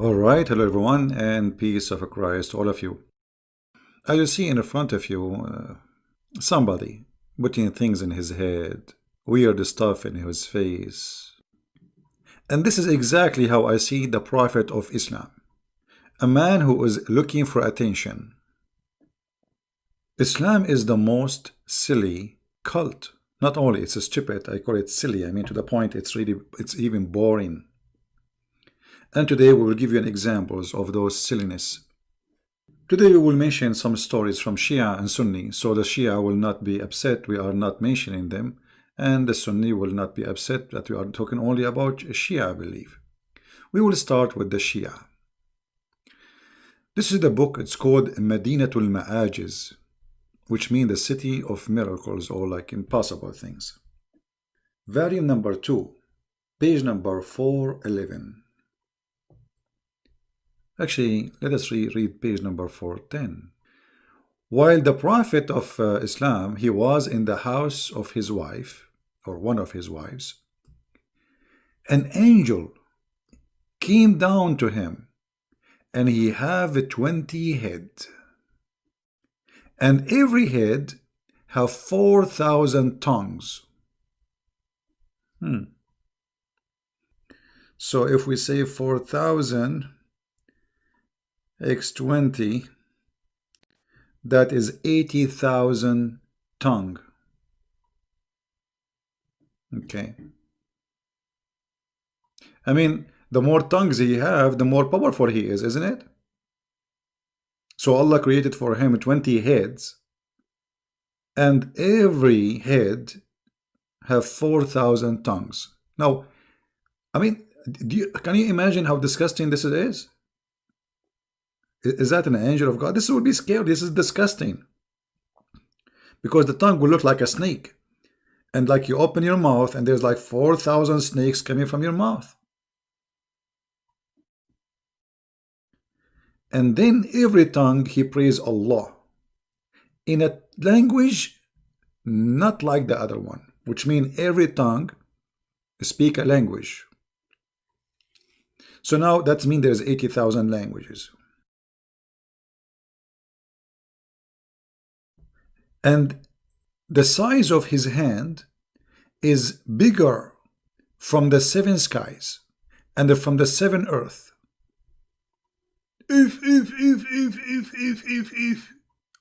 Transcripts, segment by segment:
All right, hello everyone, and peace of Christ to all of you. As you see in front of you, somebody putting things in his head, weird stuff in his face. And this is exactly how I see the Prophet of Islam, a man who is looking for attention. Islam is the most silly cult. Not only it's stupid, I call it silly. I mean, to the point, it's even boring. And today we will give you an examples of those silliness. Today we will mention some stories from Shia and Sunni, so the Shia will not be upset we are not mentioning them, and the Sunni will not be upset that we are talking only about Shia belief. We will start with the Shia. This is the book, it's called Madinatul Ma'ajiz, which means the city of miracles or like impossible things. Volume number 2, page number 411. Actually, let us read page number 410. While the Prophet of Islam, he was in the house of his wife, or one of his wives, an angel came down to him, and he have 20 head, and every head have 4,000 tongues. So if we say 4,000 x 20, that is 80,000 tongue. Okay. I mean, the more tongues he have, the more powerful he is, isn't it? So Allah created for him 20 heads, and every head have 4,000 tongues. Now, I mean, can you imagine how disgusting this is? Is that an angel of God? This would be scary. This is disgusting. Because the tongue will look like a snake. And like you open your mouth and there's like 4,000 snakes coming from your mouth. And then every tongue he prays Allah in a language not like the other one, which means every tongue speak a language. So now that means there's 80,000 languages. And the size of his hand is bigger from the 7 skies and from the 7 earth. If.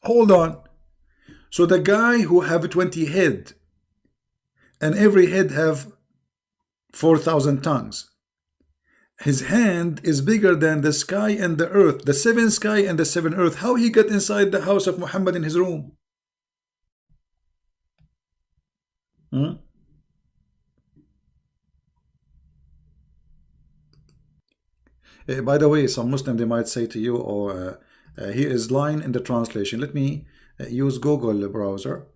Hold on. So the guy who have 20 head and every head have 4,000 tongues, his hand is bigger than the sky and the earth, the 7 sky and the 7 earth. How he got inside the house of Muhammad in his room? By the way, some Muslim they might say to you, or he is lying in the translation. Let me use Google browser,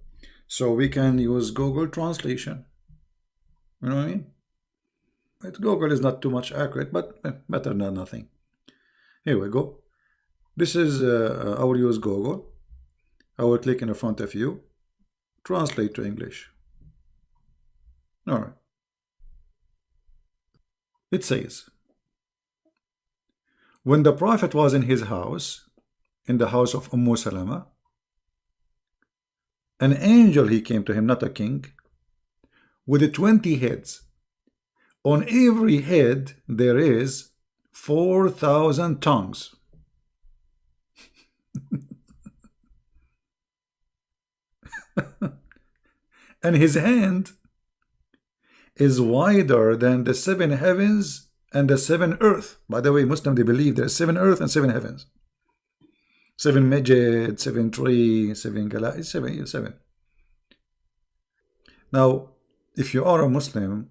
so we can use Google translation. You know what I mean? Google is not too much accurate, but better than nothing. Here we go. This is I will use Google. I will click in front of you, translate to English. All right. It says, when the Prophet was in his house, in the house of Salama, an angel he came to him, not a king, with 20 heads. On every head there is 4,000 tongues. And his hand is wider than the 7 heavens and the 7 earth. By the way, Muslim they believe there's 7 earth and 7 heavens. 7 Majid, 7 tree, 7 galaxy, 7. Now, if you are a Muslim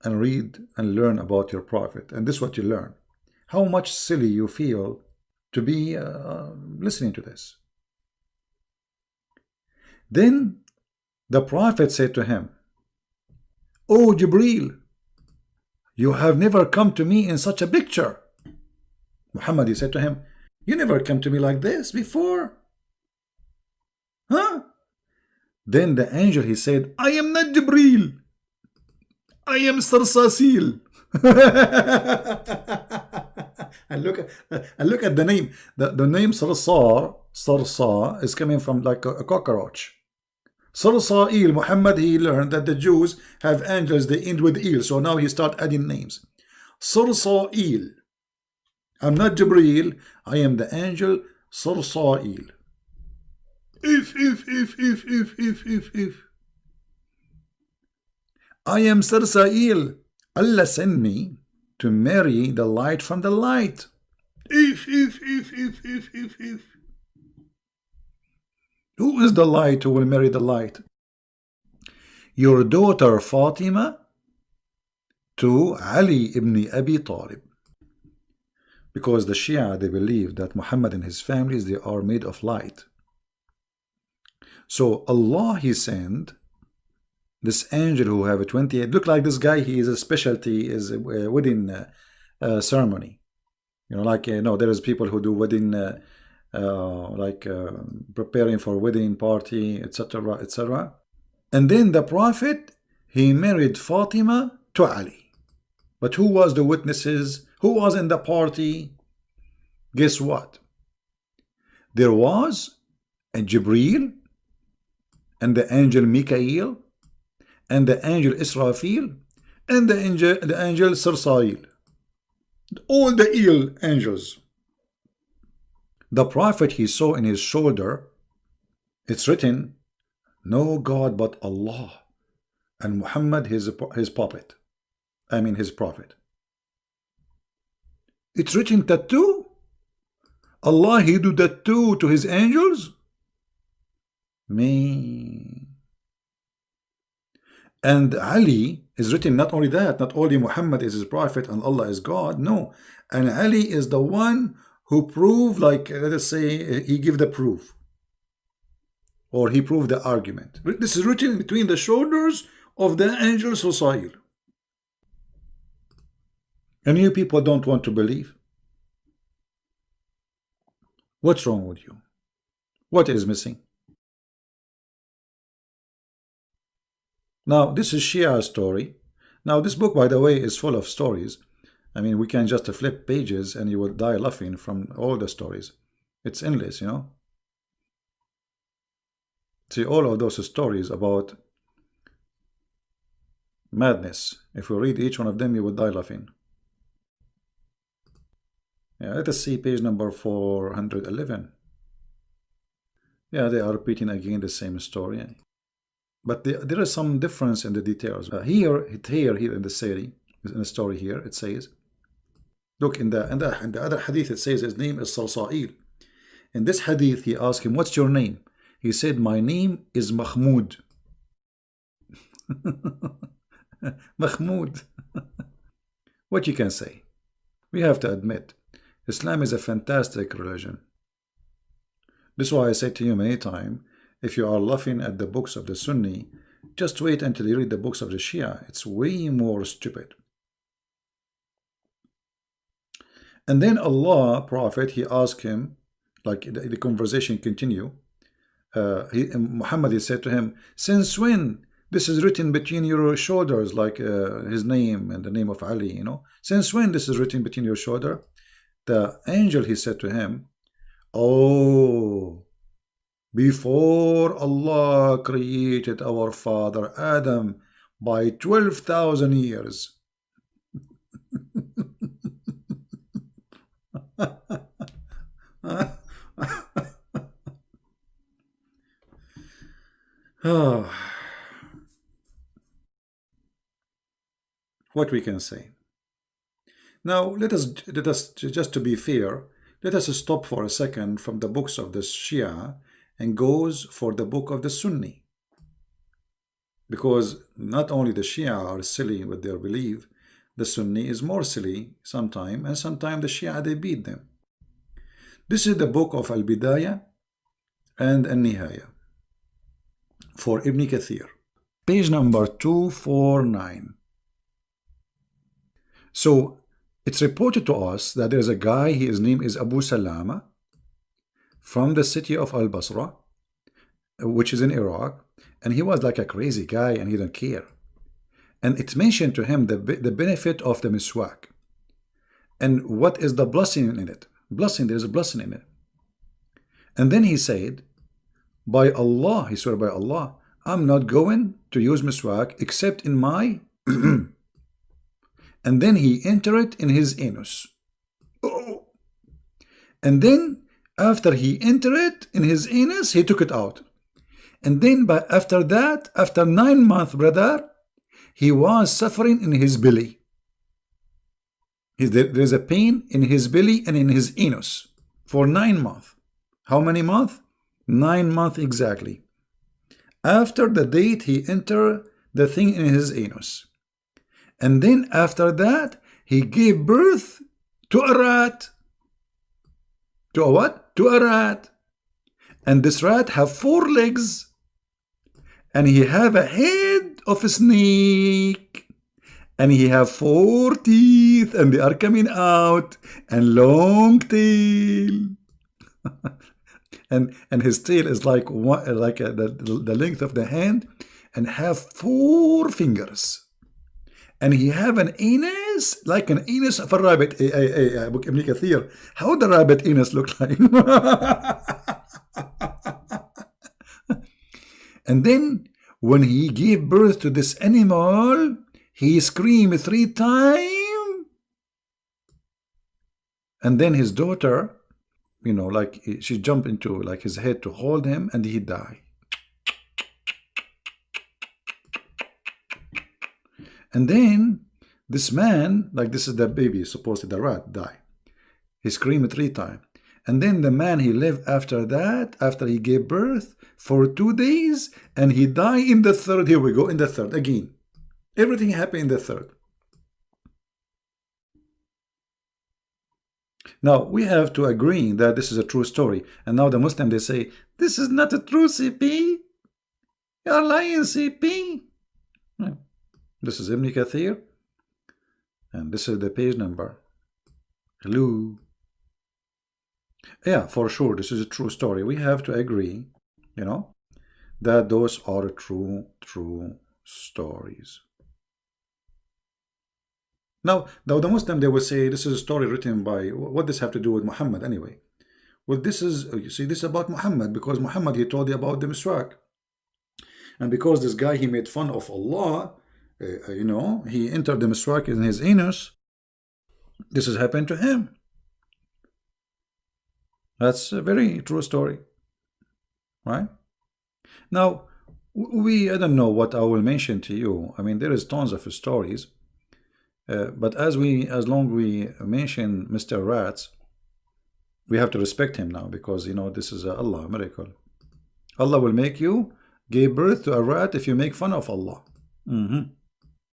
and read and learn about your Prophet, and this is what you learn, how much silly you feel to be listening to this. Then the Prophet said to him, "Oh Jibreel, you have never come to me in such a picture." Muhammad, he said to him, "You never come to me like this before. Huh?" Then the angel, he said, "I am not Jibreel. I am Sarsasil." and look at the name. The name Sarsar is coming from like a cockroach. Sarsa'il, Muhammad, he learned that the Jews have angels, they end with il, so now he start adding names. Sarsa'il. I'm not Jibreel, I am the angel Sarsa'il. If. I am Sarsa'il. Allah sent me to marry the light from the light. If. Who is the light who will marry the light? Your daughter Fatima to Ali ibn Abi Talib. Because the Shia, they believe that Muhammad and his families, they are made of light. So Allah, he sent this angel who have a 28, look like this guy, he is a specialty, is a wedding ceremony. You know, like, there is people who do wedding, preparing for wedding party, etc., etc. And then the Prophet, he married Fatima to Ali. But who was the witnesses? Who was in the party? Guess what? There was a Jibreel and the angel Mikael and the angel Israfil and the angel Sarsail. All the angels. The Prophet, he saw in his shoulder, it's written, no God but Allah, and Muhammad his puppet. I mean his prophet. It's written tattoo. Allah, he do tattoo to his angels? Me. And Ali is written not only that, not only Muhammad is his prophet and Allah is God, no. And Ali is the one who proved, like, let us say, he gave the proof. Or he proved the argument. This is written between the shoulders of the angel Susail. And you people don't want to believe. What's wrong with you? What is missing? Now, this is Shia story. Now, this book, by the way, is full of stories. I mean, we can just flip pages and you will die laughing from all the stories. It's endless, you know. See, all of those stories about madness. If we read each one of them, you will die laughing. Yeah, let us see page number 411. Yeah, they are repeating again the same story. But there is some difference in the details. Here in the story here, it says, look, in the other hadith, it says his name is Sarsail. In this hadith, he asked him, what's your name? He said, my name is Mahmud. Mahmud. What you can say? We have to admit, Islam is a fantastic religion. This is why I say to you many times, if you are laughing at the books of the Sunni, just wait until you read the books of the Shia. It's way more stupid. And then Allah, Prophet, he asked him, like the conversation continue. Muhammad, he said to him, since when this is written between your shoulders, like his name and the name of Ali, you know? Since when this is written between your shoulder? The angel, he said to him, oh, before Allah created our father Adam by 12,000 years. What we can say. Now let us just to be fair, let us stop for a second from the books of the Shia and goes for the book of the Sunni. Because not only the Shia are silly with their belief, the Sunni is more silly sometimes, and sometimes the Shia, they beat them. This is the book of Al-Bidayah and Al-Nihaya for Ibn Kathir, page number 249. So it's reported to us that there's a guy, his name is Abu Salama, from the city of Al-Basra, which is in Iraq, and he was like a crazy guy and he didn't care. And it mentioned to him the benefit of the miswak. And what is the blessing in it? Blessing, there's a blessing in it. And then he said, by Allah, he swore by Allah, I'm not going to use miswak except in my and then he entered it in his anus. Oh. And then after he entered it in his anus, he took it out. And then after that, after 9 months, brother, he was suffering in his belly. There's a pain in his belly and in his anus for 9 months. How many months? 9 months exactly. After the date he entered the thing in his anus. And then after that, he gave birth to a rat. To a what? To a rat. And this rat have 4 legs. And he have a head of a snake. And he have 4 teeth, and they are coming out, and long tail. and his tail is like the length of the hand, and have 4 fingers. And he have an anus like an anus of a rabbit. Ibn Kathir, how the rabbit anus look like? And then when he gave birth to this animal, he screamed 3 times. And then his daughter, you know, like she jumped into like his head to hold him, and he died. And then this man, like this is the baby, supposedly the rat, died. He screamed 3 times. And then the man, he lived after that, after he gave birth, for 2 days, and he died in the 3rd. Here we go, in the 3rd again. Everything happened in the 3rd. Now, we have to agree that this is a true story. And now the Muslim, they say, this is not a true CP. You're lying, CP. This is Ibn Kathir. And this is the page number. Hello. Yeah, for sure, this is a true story. We have to agree, you know, that those are true stories. Now the Muslim, they will say this is a story written by, what does this have to do with Muhammad anyway? Well, this is, you see, this is about Muhammad, because Muhammad, he told you about the miswak. And because this guy, he made fun of Allah, you know, he entered the miswak in his anus. This has happened to him. That's a very true story, right? Now, I don't know what I will mention to you. I mean, there is tons of stories. But as long we mention Mr. Rats, we have to respect him now, because, you know, this is Allah, a miracle. Allah will make you give birth to a rat if you make fun of Allah.